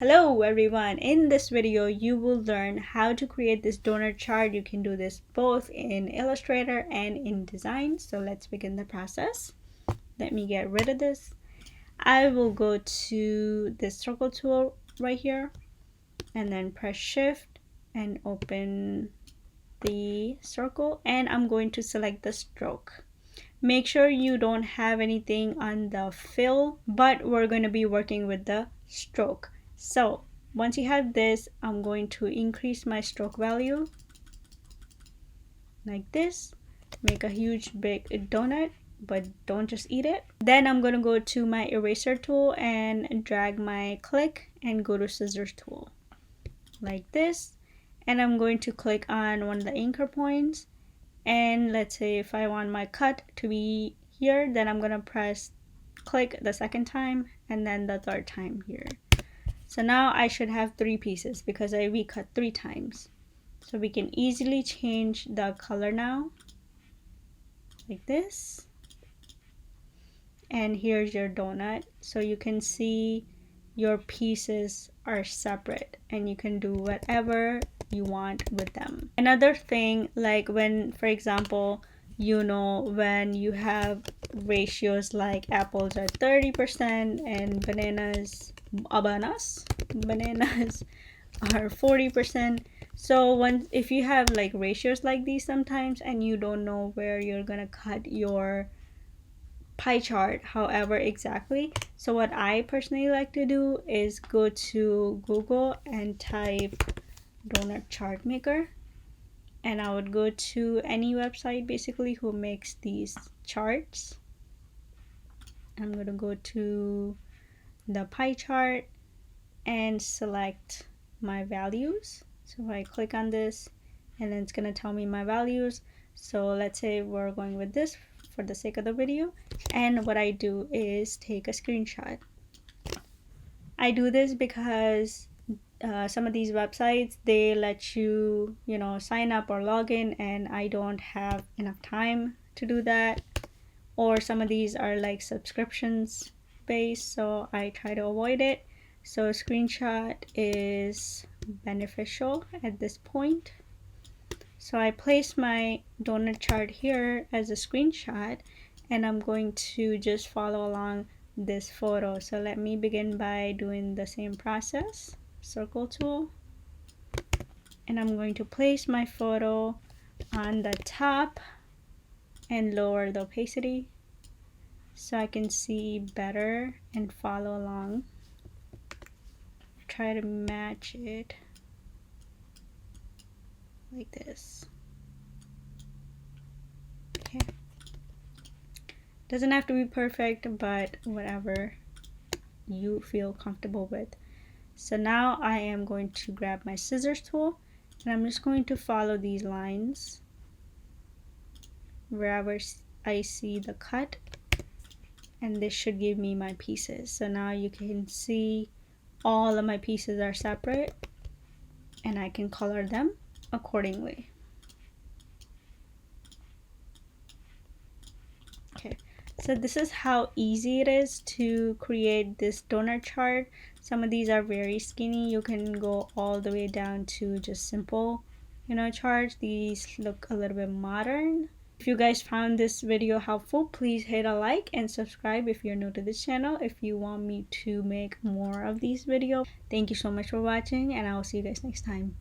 Hello everyone, in this video you will learn how to create this donut chart. You can do this both in Illustrator and in InDesign. So let's begin the process. Let me get rid of this. I will go to the circle tool right here and then press shift and open the circle, and I'm going to select the stroke. Make sure you don't have anything on the fill, but we're going to be working with the stroke. So once you have this, I'm going to increase my stroke value like this. Make a huge big donut, but don't just eat it. Then I'm going to go to my eraser tool and drag my click and go to scissors tool like this. And I'm going to click on one of the anchor points. And let's say if I want my cut to be here, then I'm going to click the second time and then the third time here. So now I should have 3 pieces because I recut 3 times. So we can easily change the color now like this. And here's your donut. So you can see your pieces are separate and you can do whatever you want with them. Another thing, like when, for example, when you have ratios like apples are 30% and bananas are 40%. So if you have like ratios like these sometimes and you don't know where you're gonna cut your pie chart however exactly, so what I personally like to do is go to Google and type donut chart maker, and I would go to any website basically who makes these charts. I'm gonna go to the pie chart and select my values. So I click on this and then it's gonna tell me my values. So let's say we're going with this for the sake of the video, and what I do is take a screenshot. I do this because some of these websites, they let you sign up or log in, and I don't have enough time to do that, or some of these are like subscriptions based, so I try to avoid it. So screenshot is beneficial at this point. So I place my donut chart here as a screenshot, and I'm going to just follow along this photo. So let me begin by doing the same process. Circle tool, and I'm going to place my photo on the top and lower the opacity so I can see better and follow along. Try to match it like this. Okay, doesn't have to be perfect, but whatever you feel comfortable with. So now I am going to grab my scissors tool, and I'm just going to follow these lines wherever I see the cut, and this should give me my pieces. So now you can see all of my pieces are separate and I can color them accordingly. Okay, so this is how easy it is to create this donut chart. Some of these are very skinny. You can go all the way down to just simple charts. These look a little bit modern. If you guys found this video helpful, please hit a like and subscribe if you're new to this channel if you want me to make more of these videos. Thank you so much for watching, and I will see you guys next time.